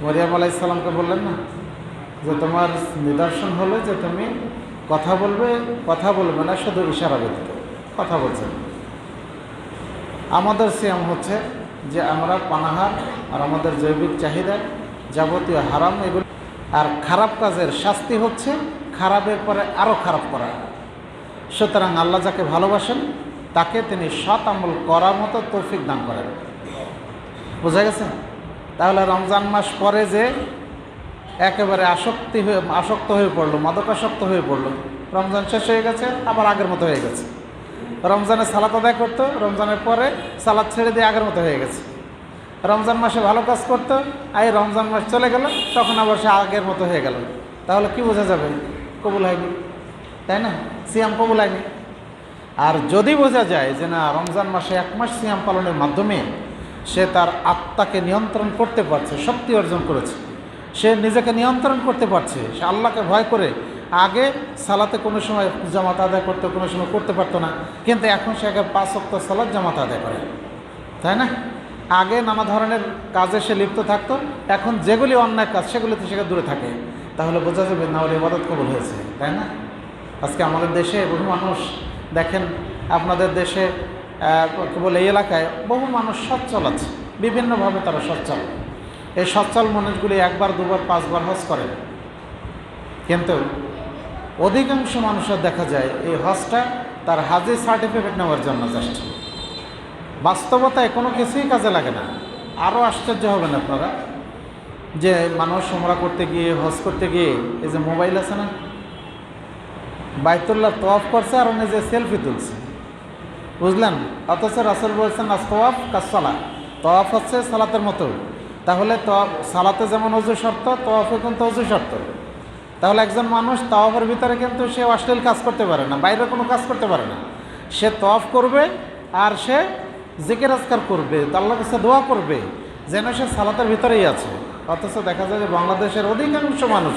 মরিয়ম আলাইহিস সালামকে বললেন না যে তোমার নিদর্শন হলো যে তুমি কথা বলবে না, শুধু ইশারা ব্যতীত কথা বলছেন। আমাদের সিয়াম হচ্ছে যে আমরা পানাহার আর আমাদের জৈবিক চাহিদা, যাবতীয় হারাম এগুলো, আর খারাপ কাজের শাস্তি হচ্ছে খারাপের পরে আরও খারাপ করা। সুতরাং আল্লাহ যাকে ভালোবাসেন তাকে তিনি সৎ আমল করার মতো তৌফিক দান করেন। বোঝা গেছে? তাহলে রমজান মাস পরে যে একেবারে আসক্ত হয়ে পড়লো, মাদকাসক্ত হয়ে পড়লো, রমজান শেষ হয়ে গেছে আবার আগের মতো হয়ে গেছে। রমজানে সালাত আদায় করতো, রমজানের পরে সালাত ছেড়ে দিয়ে আগের মতো হয়ে গেছে। রমজান মাসে ভালো কাজ করতো, এই রমজান মাস চলে গেল, তখন আবার সে আগের মতো হয়ে গেল। তাহলে কি বোঝা যাবে? কবুল হয়নি, তাই না? সিয়াম কবুল হয়নি। আর যদি বোঝা যায় যে না, রমজান মাসে 1 মাস সিয়াম পালনের মাধ্যমে সে তার আত্মাকে নিয়ন্ত্রণ করতে পারছে, শক্তি অর্জন করেছে, সে নিজেকে নিয়ন্ত্রণ করতে পারছে, সে আল্লাহকে ভয় করে আগে সালাতে কোনো সময় জামাত আদায় করতে, কোনো সময় করতে পারতো না, কিন্তু এখন সে আগে 5 ওয়াক্ত সালাত জামাত আদায় করে, তাই না? আগে নানা ধরনের কাজে সে লিপ্ত থাকতো, এখন যেগুলি অন্যায় কাজ সেগুলিতে সে দূরে থাকে। তাহলে বোঝা যাবে না ওর ইবাদত কবুল হয়েছে, তাই না? আজকে আমাদের দেশে বহু মানুষ, দেখেন আপনাদের দেশে কেবল এই এলাকায় বহু মানুষ সচ্ছল আছে, বিভিন্নভাবে তারা সচ্ছল। এই সচ্ছল মানুষগুলি 1 বার 2 বার 5 বার হজ করেন, কিন্তু অধিকাংশ মানুষের দেখা যায় এই হজটা তার হাজি সার্টিফিকেট নেওয়ার জন্য জাস্ট। বাস্তবতায় কোনো কিছুই কাজে লাগে না। আরও আশ্চর্য হবেন আপনারা যে মানুষ উমরা করতে গিয়ে, হজ করতে গিয়ে, এই যে মোবাইল আছে না, বাইতুল্লাহ তওয়াফ করছে আর নিজে সেলফি তুলছে, বুঝলেন? অথচ রাসূল বলছেন আস-তাওয়াফ কাস-সালাত, তওয়াফ হচ্ছে সালাতের মতো। তাহলে সালাতে যেমন ওযু শর্ত, তওয়াফে কিন্তু ওযু শর্ত। তাহলে একজন মানুষ তওয়াফের ভিতরে কিন্তু সে অশ্লীল কাজ করতে পারে না, বাইরে কোনো কাজ করতে পারে না। সে তওয়াফ করবে আর সে জিকির আজকার করবে, আল্লাহর কাছে দোয়া করবে যেন সে সালাতের ভিতরেই আছে। অথচ দেখা যায় যে বাংলাদেশের অধিকাংশ মানুষ